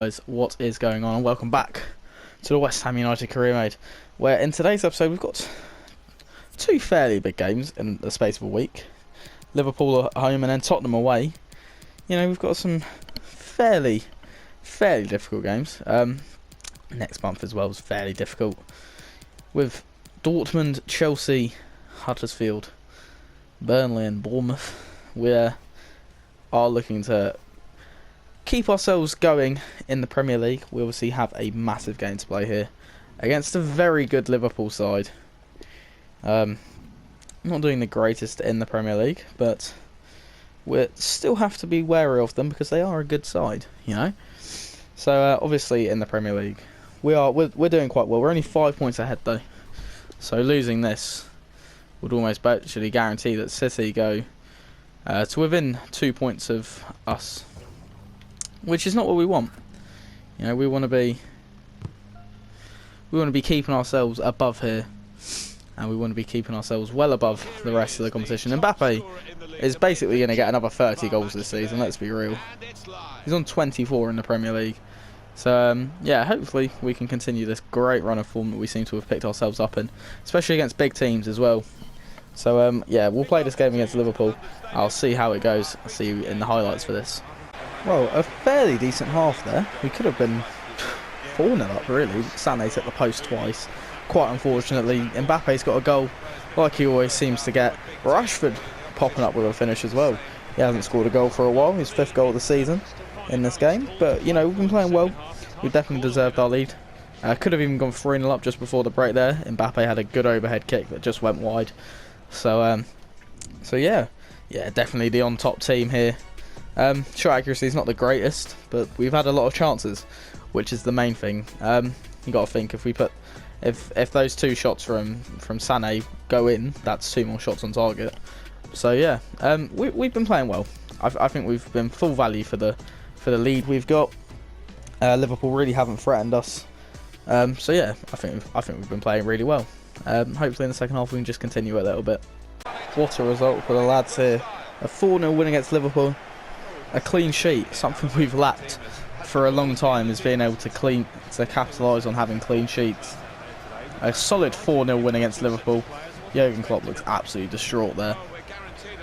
Guys, what is going on? And welcome back to the West Ham United career mode, where in today's episode we've got two fairly big games in the space of a week. Liverpool at home and then Tottenham away. You know, we've got some fairly difficult games. Next month as well is fairly difficult, with Dortmund, Chelsea, Huddersfield, Burnley and Bournemouth. We are looking to keep ourselves going in the Premier League. We obviously have a massive game to play here against a very good Liverpool side. Not doing the greatest in the Premier League, but we still have to be wary of them because they are a good side, you know. So obviously in the Premier League we're doing quite well. We're only 5 points ahead though, so losing this would almost virtually guarantee that City go to within 2 points of us, which is not what we want. You know, we want to be keeping ourselves above here, and we want to be keeping ourselves well above the rest of the competition. Mbappe is basically going to get another 30 goals this season, let's be real. He's on 24 in the Premier League. So yeah, hopefully we can continue this great run of form that we seem to have picked ourselves up in, especially against big teams as well. So yeah, we'll play this game against Liverpool. I'll see how it goes. I'll see you in the highlights for this. Well, a fairly decent half there. We could have been 4-0 up, really. Sané's hit the post twice. Quite unfortunately, Mbappe's got a goal, like he always seems to get. Rashford popping up with a finish as well. He hasn't scored a goal for a while. His 5th goal of the season in this game. But, you know, we've been playing well. We definitely deserved our lead. Could have even gone 3-0 up just before the break there. Mbappe had a good overhead kick that just went wide. So yeah, definitely the on-top team here. Shot accuracy is not the greatest, but we've had a lot of chances, which is the main thing. You got to think if those 2 shots from Sané go in, that's 2 more shots on target. So yeah, we've been playing well. I think we've been full value for the lead we've got. Liverpool really haven't threatened us. So yeah, I think we've been playing really well. Hopefully in the second half we can just continue it a little bit. What a result for the lads here. A 4-0 win against Liverpool. A clean sheet, something we've lacked for a long time, is being able to capitalise on having clean sheets. A solid 4-0 win against Liverpool. Jurgen Klopp looks absolutely distraught there.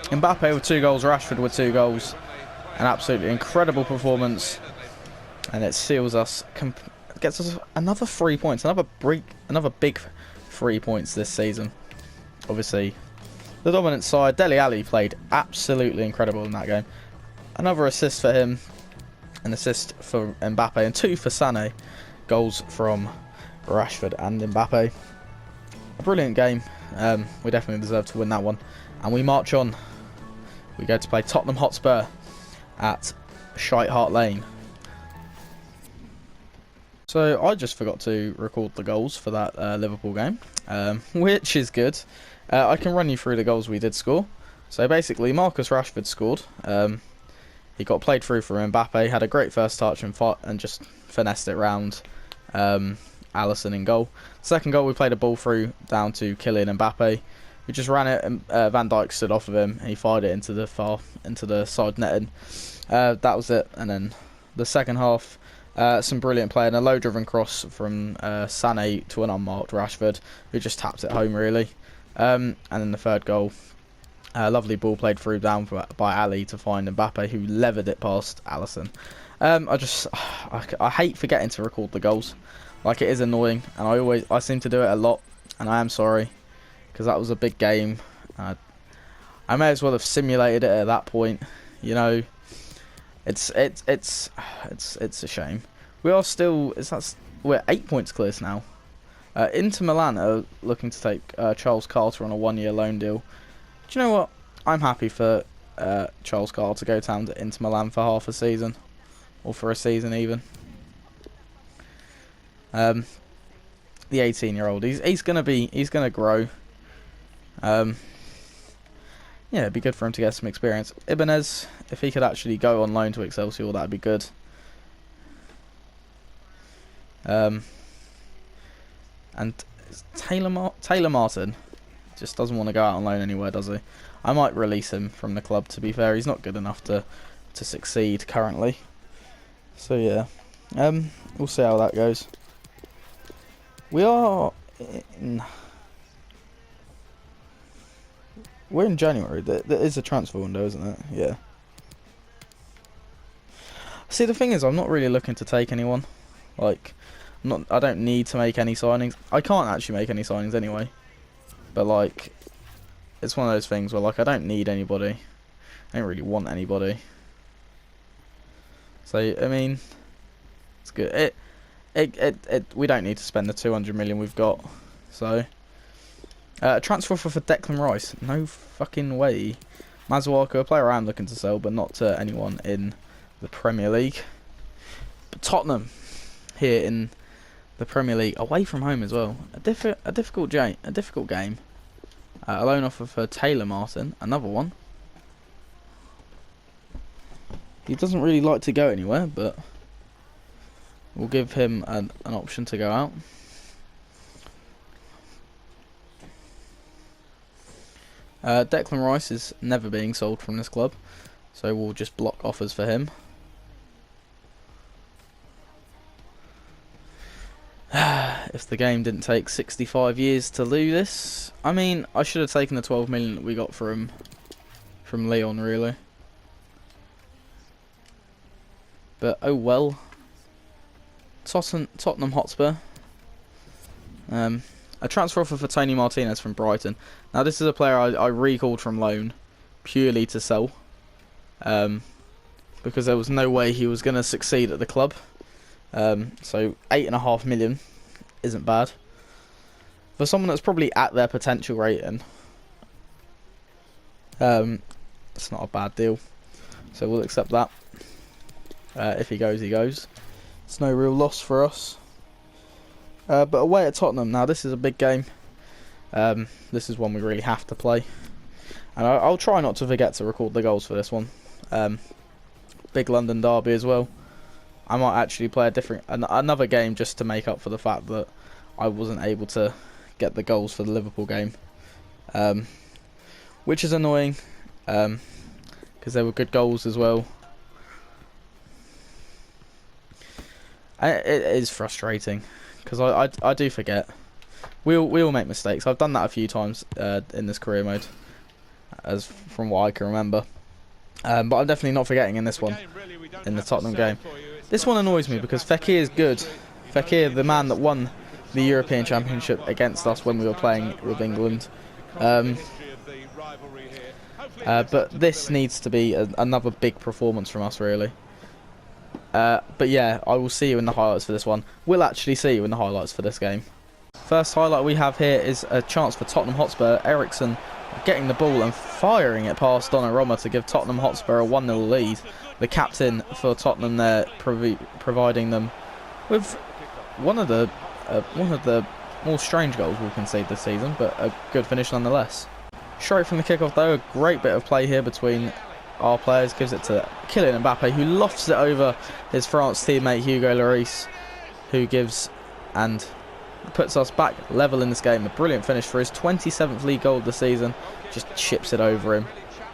Mbappe with 2 goals, Rashford with 2 goals. An absolutely incredible performance, and it seals us, gets us another 3 points, another big 3 points this season. Obviously, the dominant side. Dele Alli played absolutely incredible in that game. Another assist for him, an assist for Mbappe, and 2 for Sané. Goals from Rashford and Mbappe. A brilliant game. We definitely deserve to win that one. And we march on. We go to play Tottenham Hotspur at Shite Hart Lane. So I just forgot to record the goals for that Liverpool game, which is good. I can run you through the goals we did score. So basically, Marcus Rashford scored. He got played through for Mbappe, had a great first touch and just finessed it round Alisson in goal. Second goal, we played a ball through down to Kylian Mbappe. We just ran it, and Van Dijk stood off of him, and he fired it into the side netting. That was it. And then the second half, some brilliant play and a low-driven cross from Sané to an unmarked Rashford, who just tapped it home really. And then the third goal, a lovely ball played through down by Ali to find Mbappe, who levered it past Alisson. I hate forgetting to record the goals. Like, it is annoying, and I seem to do it a lot, and I am sorry, because that was a big game. I may as well have simulated it at that point. You know, it's a shame. We are still we're 8 points clear now. Inter Milan are looking to take Charles Carter on a 1-year loan deal. Do you know what? I'm happy for Charles Carter to go down to Inter Milan for half a season, or for a season even. The 18-year-old, he's gonna grow. Yeah, it'd be good for him to get some experience. Ibanez, if he could actually go on loan to Excelsior, that'd be good. And Taylor Martin just doesn't want to go out on loan anywhere, does he? I might release him from the club, to be fair. He's not good enough to succeed currently. So yeah. We'll see how that goes. We're in January. There is a transfer window, isn't it? Yeah. See, the thing is, I'm not really looking to take anyone. Like, I don't need to make any signings. I can't actually make any signings anyway. But like, it's one of those things where like I don't need anybody. I don't really want anybody. So I mean, it's good. We don't need to spend the 200 million we've got. So transfer offer for Declan Rice. No fucking way. Mazuaka, a player I'm looking to sell, but not to anyone in the Premier League. But Tottenham here in the Premier League, away from home as well. A difficult game. A loan offer for Taylor Martin, another one. He doesn't really like to go anywhere, but we'll give him an option to go out. Declan Rice is never being sold from this club, so we'll just block offers for him. If the game didn't take 65 years to lose this, I mean, I should have taken the 12 million that we got from Leon, really. But oh well. Tottenham Hotspur. A transfer offer for Tony Martinez from Brighton. Now this is a player I recalled from loan purely to sell, because there was no way he was going to succeed at the club. So 8.5 million isn't bad for someone that's probably at their potential rating. It's not a bad deal, so we'll accept that. If he goes, he goes. It's no real loss for us. But away at Tottenham, now this is a big game. This is one we really have to play, and I'll try not to forget to record the goals for this one. Big London derby as well. I might actually play another game just to make up for the fact that I wasn't able to get the goals for the Liverpool game, which is annoying, because they were good goals as well. It is frustrating because I do forget. We all make mistakes. I've done that a few times in this career mode, as from what I can remember. But I'm definitely not forgetting in this one, in the Tottenham game. This one annoys me because Fekir is good. Fekir, the man that won the European Championship against us when we were playing with England. But this needs to be another big performance from us, really. But yeah, I will see you in the highlights for this one. We'll actually see you in the highlights for this game. First highlight we have here is a chance for Tottenham Hotspur. Eriksson getting the ball and firing it past Donnarumma to give Tottenham Hotspur a 1-0 lead. The captain for Tottenham there providing them with one of the more strange goals we'll concede this season, but a good finish nonetheless. Straight from the kickoff though, a great bit of play here between our players, gives it to Kylian Mbappe, who lofts it over his France teammate Hugo Lloris, who gives and puts us back level in this game. A brilliant finish for his 27th league goal of the season. Just chips it over him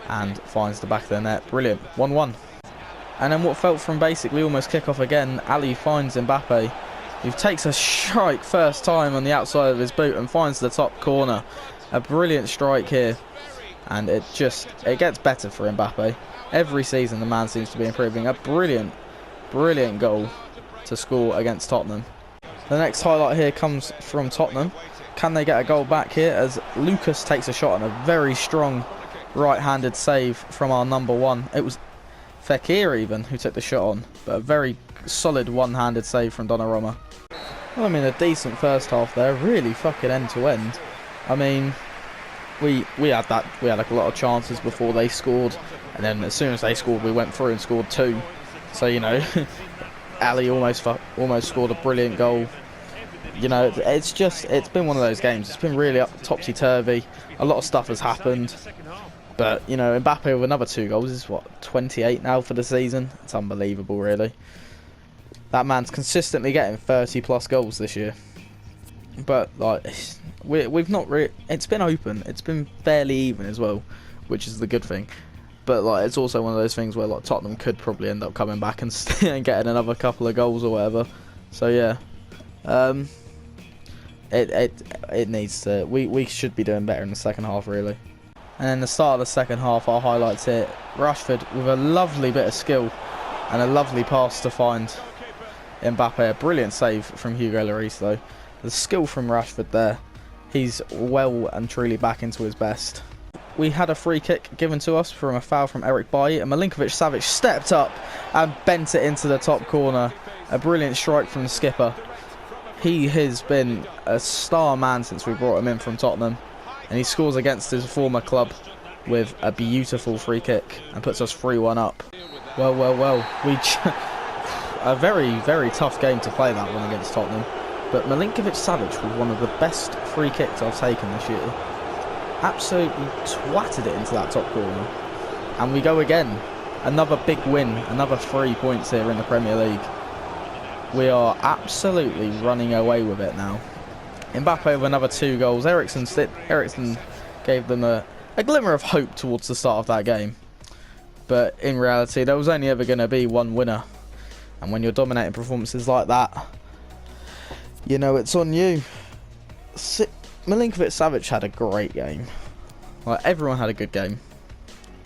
and finds the back of the net. Brilliant. 1-1. And then what felt from basically almost kick-off again, Ali finds Mbappe, who takes a strike first time on the outside of his boot and finds the top corner. A brilliant strike here. And it gets better for Mbappe. Every season the man seems to be improving. A brilliant goal to score against Tottenham. The next highlight here comes from Tottenham. Can they get a goal back here as Lucas takes a shot and a very strong right-handed save from our number one. It was Fekir even who took the shot on, but a very solid one-handed save from Donnarumma. Well, I mean, a decent first half there, really fucking end-to-end. I mean, we had a lot of chances before they scored, and then as soon as they scored, we went through and scored two. So, you know, Ali almost scored a brilliant goal. You know, it's been one of those games. It's been really topsy-turvy. A lot of stuff has happened. But, you know, Mbappe with another 2 goals is, what, 28 now for the season? It's unbelievable, really. That man's consistently getting 30-plus goals this year. But, like, we've not really... It's been open. It's been fairly even as well, which is the good thing. But like, it's also one of those things where like Tottenham could probably end up coming back and, and getting another couple of goals or whatever. So yeah, it needs to. We should be doing better in the second half, really. And then the start of the second half, our highlights here: Rashford with a lovely bit of skill and a lovely pass to find Mbappe. A brilliant save from Hugo Lloris though. The skill from Rashford there. He's well and truly back into his best. We had a free kick given to us from a foul from Eric Bailly, and Milinkovic-Savic stepped up and bent it into the top corner. A brilliant strike from the skipper. He has been a star man since we brought him in from Tottenham, and he scores against his former club with a beautiful free kick and puts us 3-1 up. Well, a very tough game to play, that one against Tottenham, but Milinkovic-Savic was one of the best free kicks I've taken this year. Absolutely twatted it into that top corner, and we go again. Another big win, another 3 points here in the Premier League. We are absolutely running away with it now. Mbappe with another 2 goals. Eriksen gave them a glimmer of hope towards the start of that game, but in reality there was only ever going to be one winner, and when you're dominating performances like that, you know it's on you. Milinkovic-Savic had a great game. Like, everyone had a good game.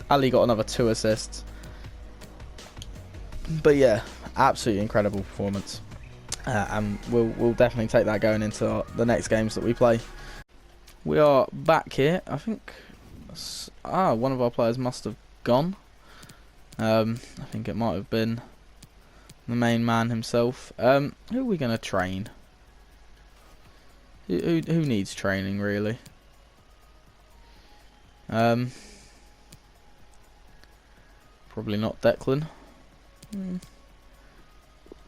Ali got another 2 assists. But yeah, absolutely incredible performance. And we'll definitely take that going into the next games that we play. We are back here. I think one of our players must have gone. I think it might have been the main man himself. Who are we going to train? Who needs training, really? Probably not Declan.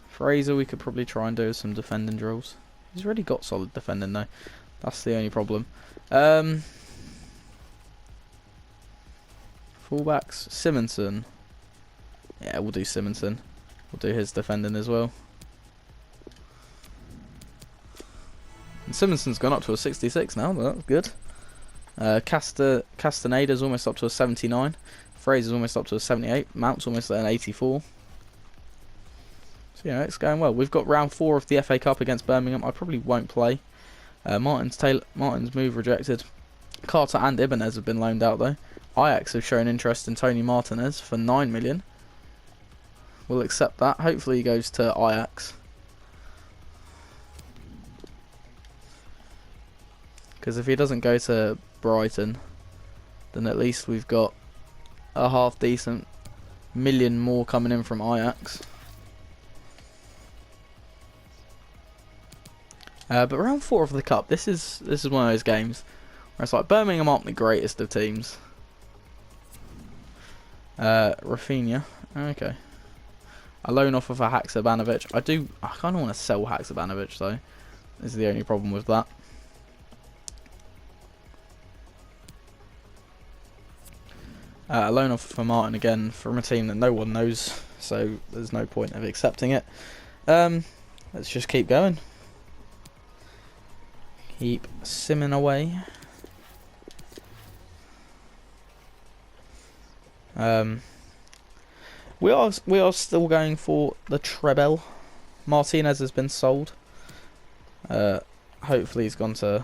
Fraser, we could probably try and do some defending drills. He's already got solid defending though. That's the only problem. Fullbacks, Simonson. Yeah, we'll do Simonson. We'll do his defending as well. And Simonson's gone up to a 66 now, but that's good. Castaneda's almost up to a 79. Fraser's almost up to a 78. Mount's almost at an 84. So, you know, it's going well. We've got round 4 of the FA Cup against Birmingham. I probably won't play. Martin's move rejected. Carter and Ibanez have been loaned out, though. Ajax have shown interest in Tony Martinez for 9 million. We'll accept that. Hopefully he goes to Ajax. Because if he doesn't go to Brighton, then at least we've got a half decent million more coming in from Ajax. But round 4 of the cup, this is one of those games where it's like Birmingham aren't the greatest of teams. Rafinha, okay. A loan offer for Haksabanovic. I kind of want to sell Haksabanovic though. This is the only problem with that. A loan offer for Martin again from a team that no one knows, so there's no point of accepting it. Let's just keep going. Keep simming away. We are still going for the treble. Martinez has been sold. Hopefully he's gone to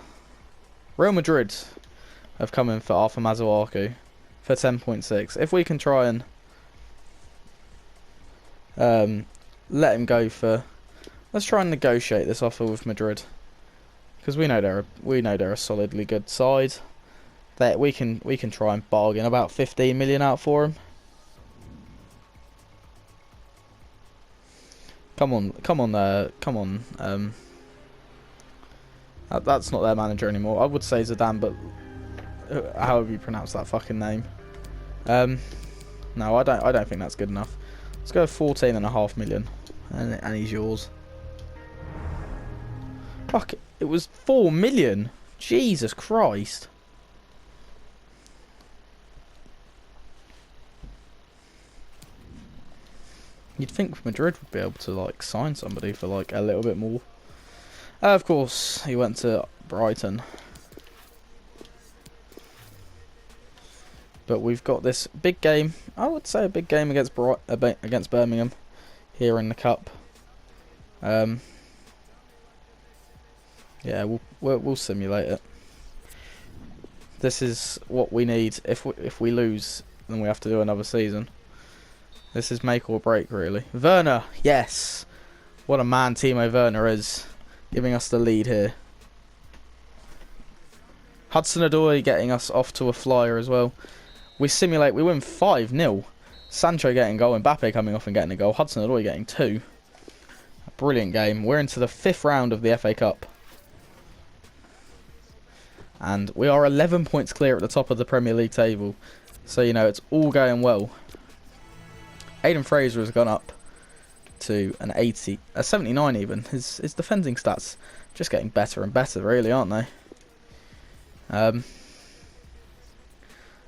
Real Madrid. Have come in for Arthur Masuaku for 10.6. If we can try and let him go for, let's try and negotiate this offer with Madrid, because we know they're a solidly good side. That we can try and bargain about 15 million out for him. Come on. That's not their manager anymore. I would say Zidane, but however you pronounce that fucking name. No, I don't think that's good enough. Let's go 14.5 million, and he's yours. Fuck, it was 4 million. Jesus Christ. You'd think Madrid would be able to like sign somebody for like a little bit more. Of course, he went to Brighton. But we've got this big game. I would say a big game against Birmingham here in the cup. Yeah, we'll simulate it. This is what we need. If we lose, then we have to do another season. This is make or break, really. Werner, yes, what a man Timo Werner is, giving us the lead here. Hudson-Odoi getting us off to a flyer as well. We simulate, we win 5-0. Sancho getting a goal, Mbappe coming off and getting a goal. Hudson-Odoi getting 2. A brilliant game. We're into the 5th round of the FA Cup. And we are 11 points clear at the top of the Premier League table. So, you know, it's all going well. Aiden Fraser has gone up to an 80, a 79 even. His defending stats just getting better and better, really, aren't they?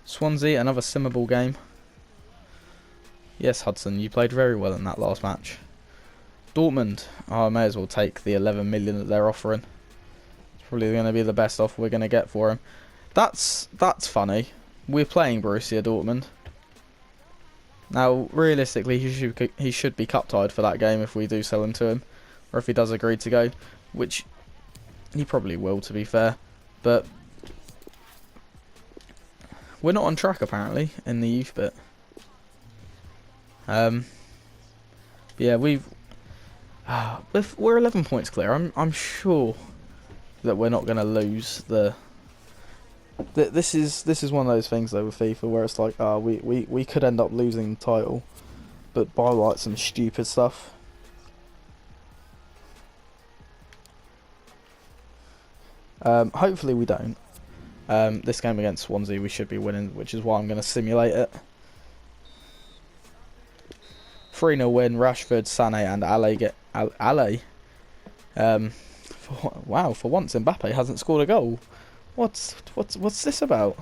Swansea, another simable game. Yes, Hudson, you played very well in that last match. Dortmund, I may as well take the 11 million that they're offering. It's probably going to be the best offer we're going to get for him. That's funny. We're playing Borussia Dortmund. Now, realistically, he should be cup tied for that game if we do sell him to him, or if he does agree to go, which he probably will, to be fair. But we're not on track apparently in the youth bit. Yeah, we're 11 points clear. I'm sure that we're not going to lose the. This is one of those things though with FIFA where it's like, we could end up losing the title, but by like some stupid stuff. Hopefully we don't. This game against Swansea we should be winning, which is why I'm going to simulate it. 3-0 win. Rashford, Sané, and Ale. Wow, for once Mbappe hasn't scored a goal. What's this about?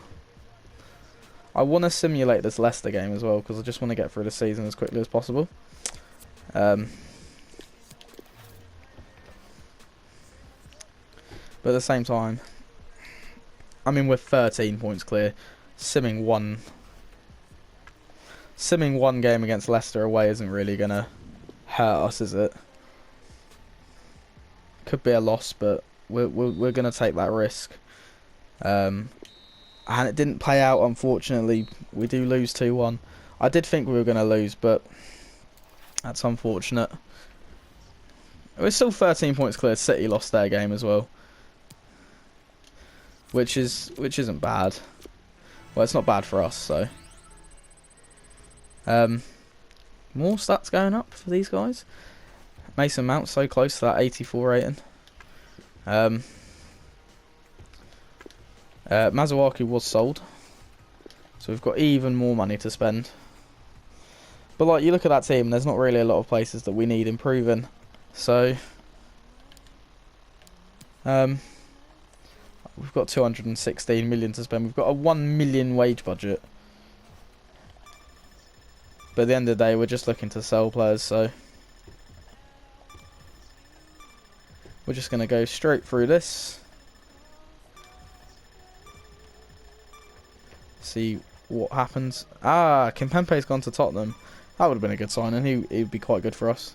I want to simulate this Leicester game as well because I just want to get through the season as quickly as possible. But at the same time, I mean, we're 13 points clear. Simming one game against Leicester away isn't really gonna hurt us, is it? Could be a loss, but we're gonna take that risk. And it didn't play out, unfortunately. We do lose 2-1. I did think we were gonna lose, but that's unfortunate. We're still 13 points clear. City lost their game as well, which isn't bad. Well, it's not bad for us, so. More stats going up for these guys. Mason Mount so close to that 84 rating. Mazuaki was sold, so we've got even more money to spend. But like, you look at that team, there's not really a lot of places that we need improving. So we've got 216 million to spend. We've got a 1 million wage budget. But at the end of the day, we're just looking to sell players, so we're just going to go straight through this. See what happens. Kimpembe's gone to Tottenham. That would have been a good signing. He'd be quite good for us.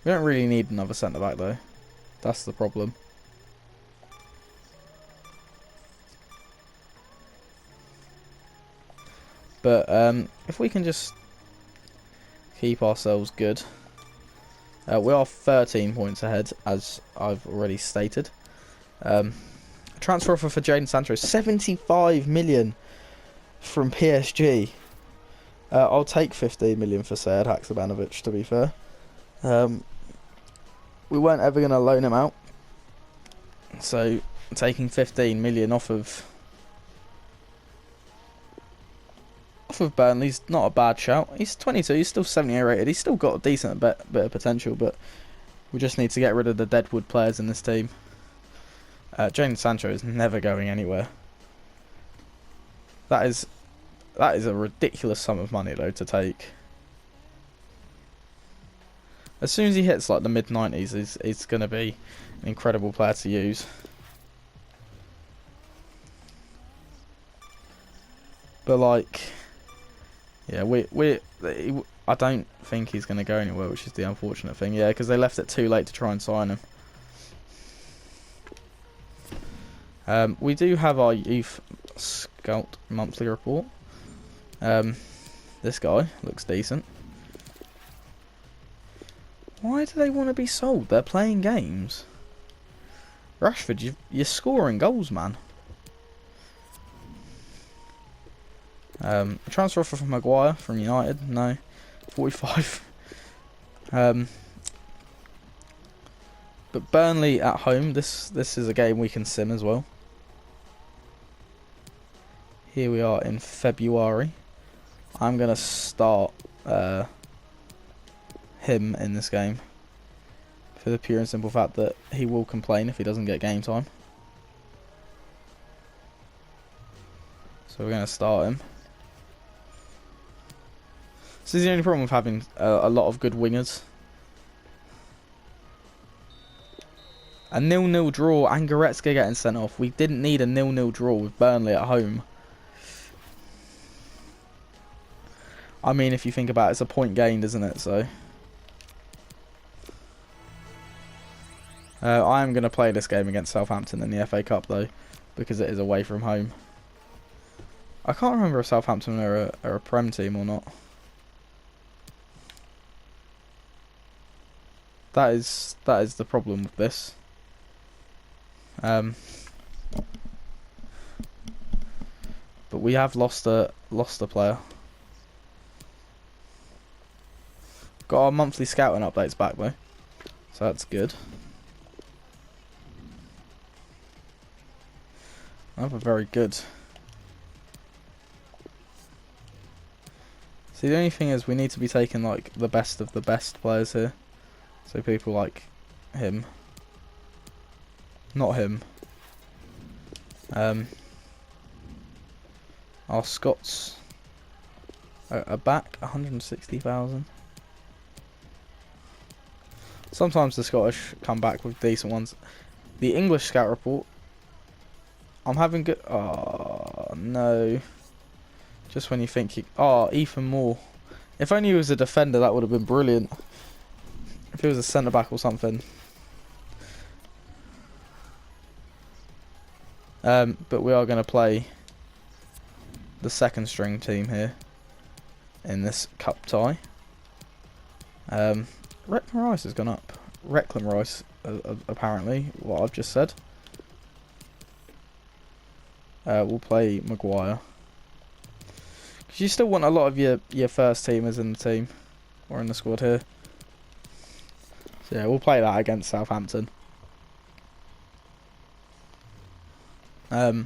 We don't really need another centre-back, though. That's the problem. But if we can just keep ourselves good. We are 13 points ahead, as I've already stated. Transfer offer for Jadon Sancho, 75 million from PSG. I'll take 15 million for Sead Haksabanovic, to be fair. We weren't ever going to loan him out. So taking 15 million off of Burnley's not a bad shout. He's 22, he's still 78 rated. He's still got a decent bit of potential, but we just need to get rid of the deadwood players in this team. Jadon Sancho is never going anywhere. That is a ridiculous sum of money, though, to take. As soon as he hits like the mid-90s, he's going to be an incredible player to use. But like, yeah, I don't think he's going to go anywhere, which is the unfortunate thing. Yeah, because they left it too late to try and sign him. We do have our youth scout monthly report. This guy looks decent. Why do they want to be sold? They're playing games. Rashford, you're scoring goals, man. Transfer offer from Maguire from United. No. 45. But Burnley at home. This is a game we can sim as well. Here we are in February. I'm gonna start him in this game for the pure and simple fact that he will complain if he doesn't get game time. So we're gonna start him. This is the only problem with having a lot of good wingers. A 0-0 draw and Goretzka getting sent off. We didn't need a 0-0 draw with Burnley at home. I mean, if you think about it, it's a point gained, isn't it? So I am going to play this game against Southampton in the FA Cup, though, because it is away from home. I can't remember if Southampton are a Prem team or not. That is the problem with this. But we have lost a player. Got our monthly scouting updates back though, so that's good. Another very good. See, the only thing is we need to be taking like the best of the best players here. So people like him. Not him. Our Scots are back, 160,000. Sometimes the Scottish come back with decent ones. The English scout report. I'm having good. Oh no! Just when you think you. Oh, Ethan Moore. If only he was a defender, that would have been brilliant. If he was a centre back or something. But we are going to play the second string team here in this cup tie. Recklem Rice has gone up. Recklem Rice, apparently, what I've just said. We'll play Maguire. Because you still want a lot of your first teamers in the team. Or in the squad here. So yeah, we'll play that against Southampton. Yeah,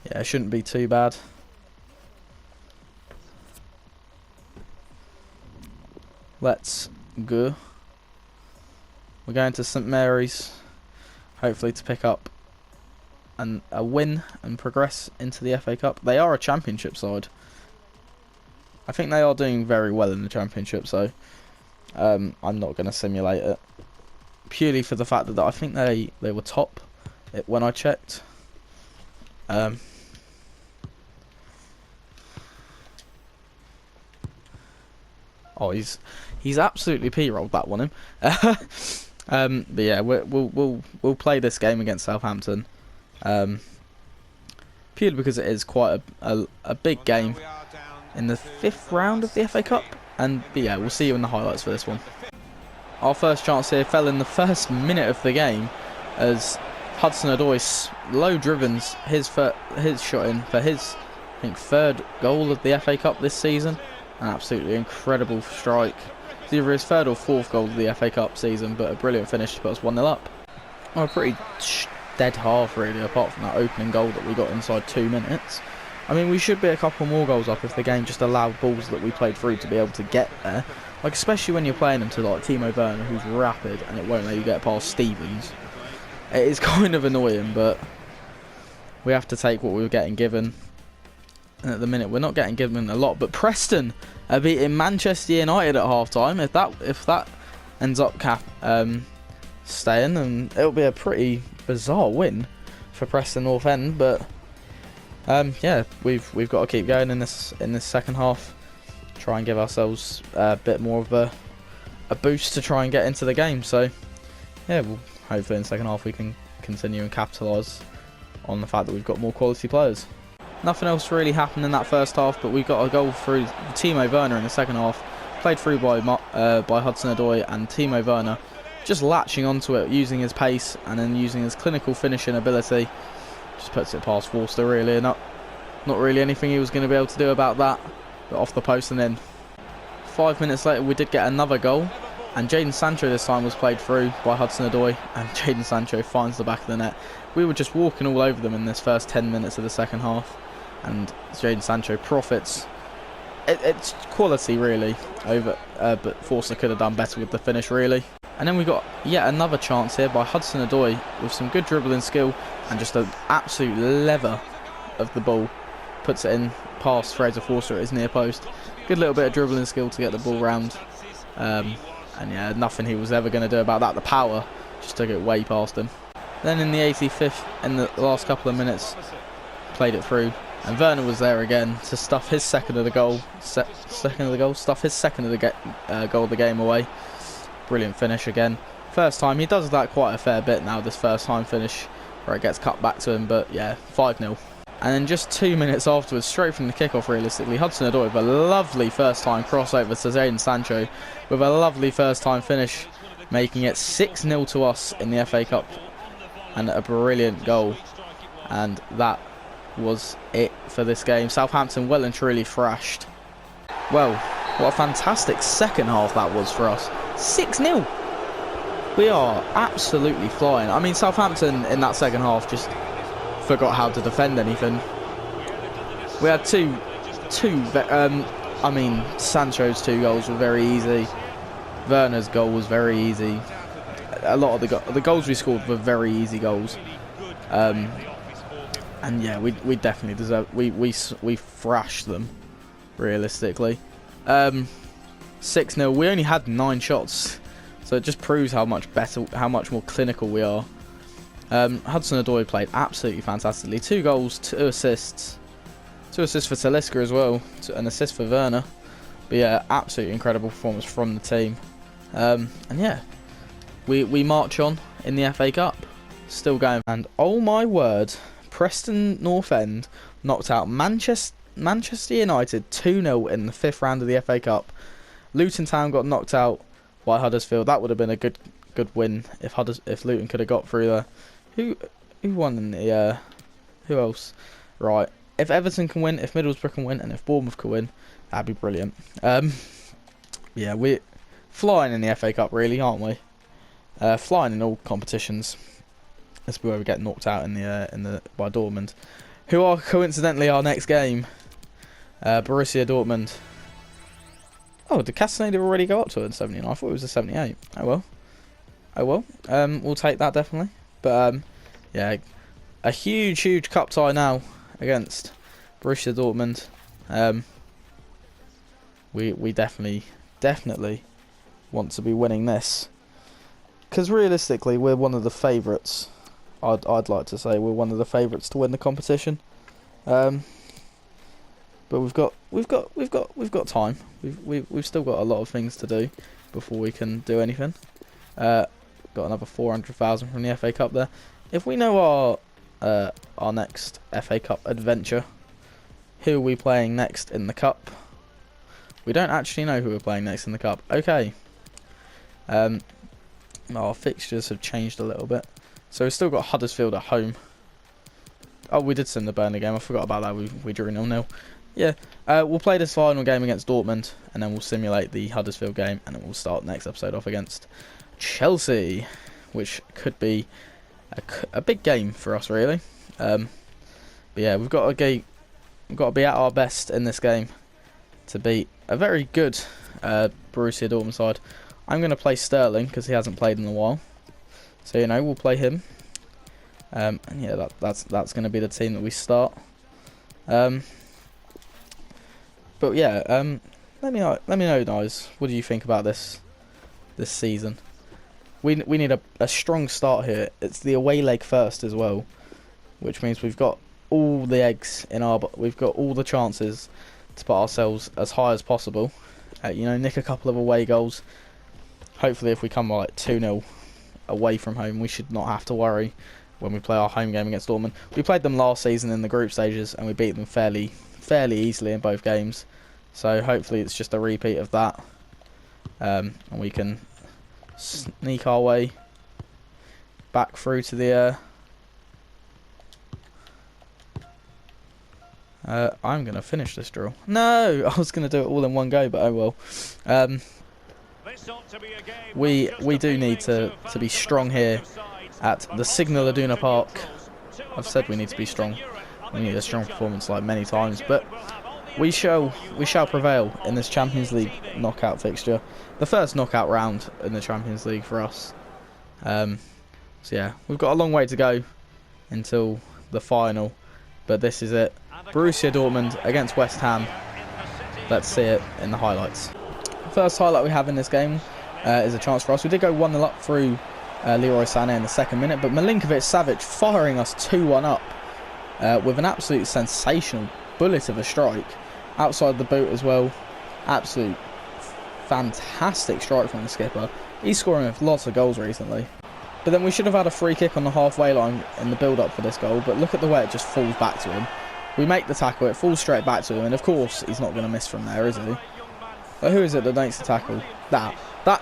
it shouldn't be too bad. Let's go. We're going to St Mary's, hopefully to pick up a win and progress into the FA Cup. They are a championship side. I think they are doing very well in the championship, so I'm not going to simulate it. Purely for the fact that I think they were top when I checked. Oh, he's absolutely p-rolled that one, him. But yeah, we'll play this game against Southampton. Purely because it is quite a big game in the 5th round of the FA Cup. But yeah, we'll see you in the highlights for this one. Our first chance here fell in the first minute of the game as Hudson-Odoi low drivens his shot in for his, I think, 3rd goal of the FA Cup this season. An absolutely incredible strike. It's either his 3rd or 4th goal of the FA Cup season, but a brilliant finish to put us 1-0 up. Oh, a pretty dead half really, apart from that opening goal that we got inside 2 minutes. I mean, we should be a couple more goals up if the game just allowed balls that we played through to be able to get there. Like, especially when you're playing them to like Timo Werner, who's rapid, and it won't let you get past Stevens. It is kind of annoying, but we have to take what we were getting given. And at the minute, we're not getting given a lot. But Preston are beating Manchester United at half-time. If that ends up staying, and it'll be a pretty bizarre win for Preston North End. But Yeah, we've got to keep going in this second half. Try and give ourselves a bit more of a boost to try and get into the game. So yeah, well, hopefully in the second half we can continue and capitalise on the fact that we've got more quality players. Nothing else really happened in that first half, but we got a goal through Timo Werner in the second half. Played through by Hudson-Odoi, and Timo Werner just latching onto it, using his pace and then using his clinical finishing ability. Just puts it past Forster, really. Not really anything he was going to be able to do about that. But off the post and in. 5 minutes later we did get another goal, and Jadon Sancho this time was played through by Hudson-Odoi, and Jadon Sancho finds the back of the net. We were just walking all over them in this first 10 minutes of the second half, and Jadon Sancho profits. It's quality really over, but Forster could have done better with the finish really. And then we got yet another chance here by Hudson-Odoi with some good dribbling skill and just an absolute lever of the ball. Puts it in past Fraser Forster at his near post. Good little bit of dribbling skill to get the ball round. And yeah, nothing he was ever going to do about that. The power just took it way past him. Then in the 85th, in the last couple of minutes, played it through. And Werner was there again to stuff his second of the goal. Stuff his second of the goal of the game away. Brilliant finish again. First time, he does that quite a fair bit now, this first time finish, where it gets cut back to him, but yeah, 5-0. And then just 2 minutes afterwards, straight from the kickoff realistically, Hudson-Odoi with a lovely first time crossover to Jadon Sancho, with a lovely first time finish, making it 6-0 to us in the FA Cup, and a brilliant goal. And that was it for this game. Southampton well and truly thrashed. Well, what a fantastic second half that was for us. 6-0. We are absolutely flying. I mean, Southampton in that second half just forgot how to defend anything. We had I mean, Sancho's 2 goals were very easy. Werner's goal was very easy. A lot of the goals we scored were very easy goals. And yeah, we definitely deserve. We thrashed them, realistically. 6-0. We only had 9 shots, so it just proves how much better, how much more clinical we are. Hudson-Odoi played absolutely fantastically. 2 goals, 2 assists. 2 assists for Talisca as well, an assist for Werner. But yeah, absolutely incredible performance from the team. And yeah, we march on in the FA Cup, still going. And oh my word, Preston North End knocked out Manchester United 2-0 in the 5th round of the FA Cup. Luton Town got knocked out by Huddersfield. That would have been a good win if Luton could have got through there. Who won in the who else? Right. If Everton can win, if Middlesbrough can win, and if Bournemouth can win, that'd be brilliant. Yeah, we're flying in the FA Cup, really, aren't we? Flying in all competitions. That's where we get knocked out in the by Dortmund, who are coincidentally our next game. Borussia Dortmund. Oh, did Castaneda already go up to it in 79? I thought it was a 78. Oh well. Oh well. We'll take that definitely. But yeah, a huge cup tie now against Borussia Dortmund. We definitely want to be winning this, because realistically we're one of the favourites. I'd like to say we're one of the favourites to win the competition. But we've got time. We've still got a lot of things to do before we can do anything. Got another 400,000 from the FA Cup there. If we know our next FA Cup adventure, who are we playing next in the cup? We don't actually know who we're playing next in the cup. Okay. Our fixtures have changed a little bit. So we've still got Huddersfield at home. Oh, we did send the Burnley game. I forgot about that. We drew 0-0. Yeah. We'll play this final game against Dortmund, and then we'll simulate the Huddersfield game, and then we'll start next episode off against Chelsea, which could be a big game for us, really. But yeah, we've got to be at our best in this game to beat a very good Borussia Dortmund side. I'm going to play Sterling because he hasn't played in a while, so you know we'll play him. And yeah, that's going to be the team that we start. But yeah, let me know, guys. What do you think about this season? We need a strong start here. It's the away leg first as well, which means we've got all the eggs in our... We've got all the chances to put ourselves as high as possible. You know, nick a couple of away goals. Hopefully if we come like 2-0 away from home, we should not have to worry when we play our home game against Dortmund. We played them last season in the group stages and we beat them fairly easily in both games. So hopefully it's just a repeat of that. And we can sneak our way back through to the... I'm going to finish this drill. No! I was going to do it all in one go, but oh well. We do need to be strong here at the Signal Iduna Park. I've said we need to be strong. We need a strong performance like many times, but we shall prevail in this Champions League knockout fixture. The first knockout round in the Champions League for us. So yeah, we've got a long way to go until the final, but this is it. Borussia Dortmund against West Ham. Let's see it in the highlights. The first highlight we have in this game is a chance for us. We did go 1-0 up through Leroy Sané in the second minute, but Milinkovic-Savic firing us 2-1 up with an absolute sensational bullet of a strike outside the boot as well. Absolute fantastic strike from the skipper. He's scoring with lots of goals recently. But then we should have had a free kick on the halfway line in the build-up for this goal, but look at the way it just falls back to him. We make the tackle, it falls straight back to him, and of course he's not going to miss from there, is he? But who is it that makes the tackle? That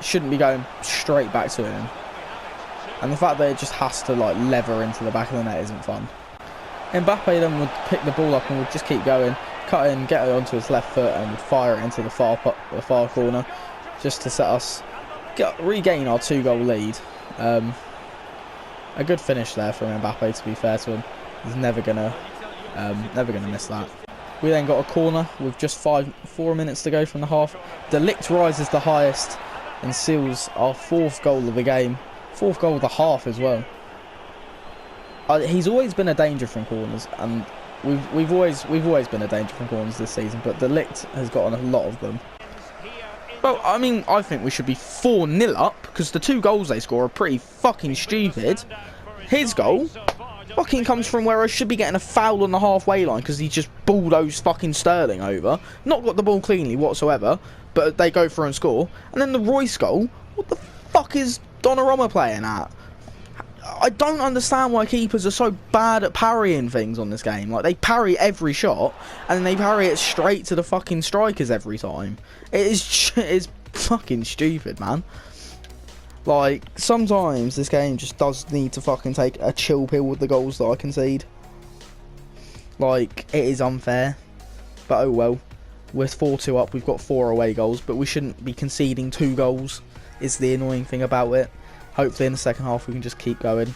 shouldn't be going straight back to him. And the fact that it just has to like lever into the back of the net isn't fun. Mbappe then would pick the ball up and would just keep going, cut in, get it onto his left foot and would fire it into the far corner, just to set us regain our 2-goal lead. A good finish there from Mbappe, to be fair to him. He's never gonna miss that. We then got a corner with just 4 minutes to go from the half. De Ligt rises the highest and seals our 4th goal of the game, 4th goal of the half as well. He's always been a danger from corners, and we've always been a danger from corners this season. But De Ligt has gotten a lot of them. Well, I mean, I think we should be 4-0 up because the 2 goals they score are pretty fucking stupid. His goal fucking comes from where I should be getting a foul on the halfway line because he just bulldozed fucking Sterling over. Not got the ball cleanly whatsoever, but they go through and score. And then the Royce goal, what the fuck is Donnarumma playing at? I don't understand why keepers are so bad at parrying things on this game. Like, they parry every shot, and then they parry it straight to the fucking strikers every time. It is fucking stupid, man. Like, sometimes this game just does need to fucking take a chill pill with the goals that I concede. Like, it is unfair. But oh well. We're 4-2 up, we've got 4 away goals, but we shouldn't be conceding 2 goals, is the annoying thing about it. Hopefully in the second half we can just keep going.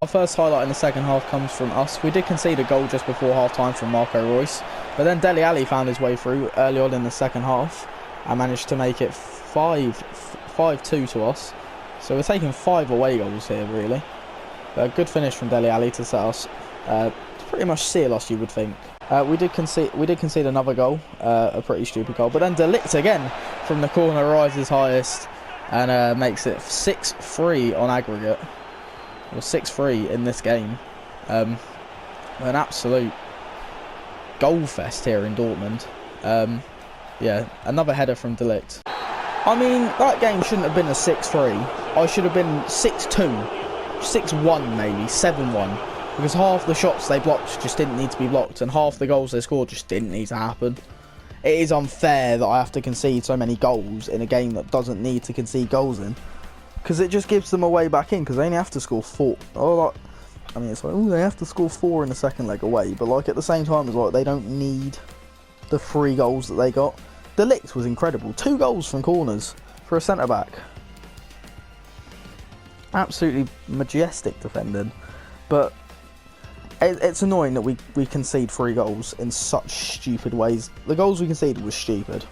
Our first highlight in the second half comes from us. We did concede a goal just before half-time from Marco Reus, but then Dele Alli found his way through early on in the second half and managed to make it 5-2 to us. So we're taking 5 away goals here, really. But a good finish from Dele Alli to set us, to pretty much seal us, you would think. We did concede another goal, a pretty stupid goal. But then De Ligt again from the corner rises highest and makes it 6-3 on aggregate. Or 6-3 in this game. An absolute goal fest here in Dortmund. Yeah, another header from De Ligt. I mean, that game shouldn't have been a 6-3. I should have been 6-2, 6-1 maybe, 7-1. Because half the shots they blocked just didn't need to be blocked, and half the goals they scored just didn't need to happen. It is unfair that I have to concede so many goals in a game that doesn't need to concede goals in. Because it just gives them a way back in, because they only have to score 4. Oh, like, I mean, it's like, oh, they have to score 4 in the second leg away, but like at the same time, it's like they don't need the 3 goals that they got. De Ligt was incredible. 2 goals from corners for a centre-back. Absolutely majestic defending. But it's annoying that we concede 3 goals in such stupid ways. The goals we conceded was stupid.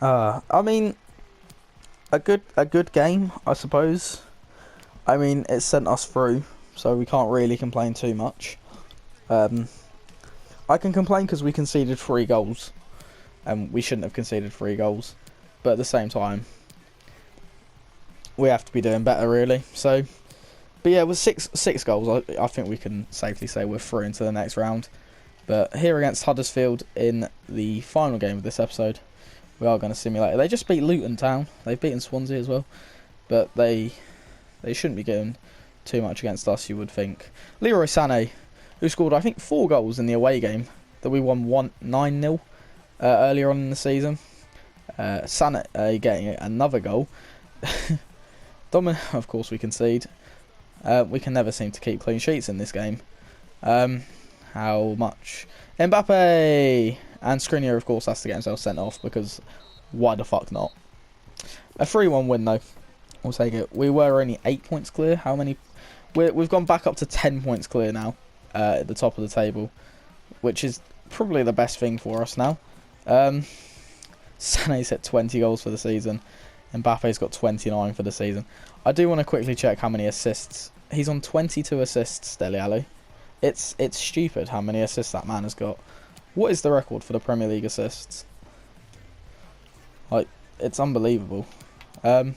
I mean, a good game, I suppose. I mean, it sent us through, so we can't really complain too much. I can complain because we conceded 3 goals. And we shouldn't have conceded 3 goals. But at the same time, we have to be doing better, really. So, But yeah, with six goals, I think we can safely say we're through into the next round. But here against Huddersfield in the final game of this episode, we are going to simulate it. They just beat Luton Town. They've beaten Swansea as well. But they shouldn't be getting too much against us, you would think. Leroy Sané, who scored, I think, 4 goals in the away game that we won 9-0 earlier on in the season. Sané getting another goal. Of course, we concede. We can never seem to keep clean sheets in this game. How much? Mbappe! And Skriniar, of course, has to get himself sent off because why the fuck not? A 3-1 win, though. We'll take it. We were only 8 points clear. How many? We've gone back up to 10 points clear now at the top of the table, which is probably the best thing for us now. Sané's hit 20 goals for the season. Mbappe's got 29 for the season. I do want to quickly check how many assists. He's on 22 assists, Dele Alli. It's stupid how many assists that man has got. What is the record for the Premier League assists? Like, it's unbelievable. I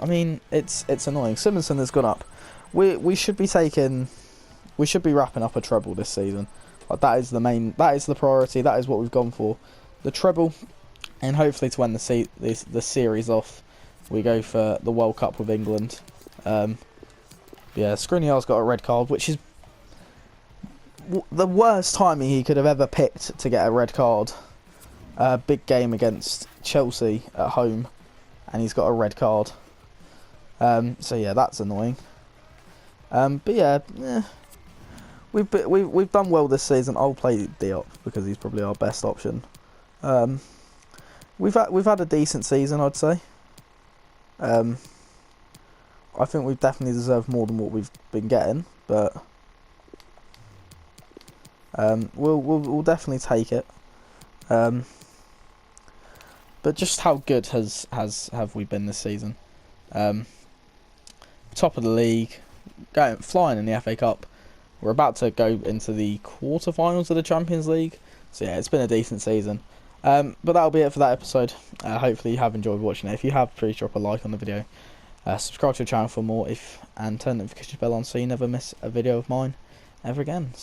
mean, it's annoying. Simonson has gone up. We should be wrapping up a treble this season. Like, that is the priority. That is what we've gone for, the treble, and hopefully to end the series off, we go for the World Cup with England. Yeah, Skriniar's got a red card, which is the worst timing he could have ever picked to get a red card. Big game against Chelsea at home, and he's got a red card. So yeah, that's annoying. But yeah, we've done well this season. I'll play Diop because he's probably our best option. We've had a decent season, I'd say. I think we've definitely deserved more than what we've been getting, but we'll definitely take it. But just how good have we been this season? Top of the league, flying in the FA Cup. We're about to go into the quarterfinals of the Champions League. So yeah, it's been a decent season. But that'll be it for that episode. Hopefully you have enjoyed watching it. If you have, please drop a like on the video. Subscribe to the channel for more, and turn the notification bell on so you never miss a video of mine ever again.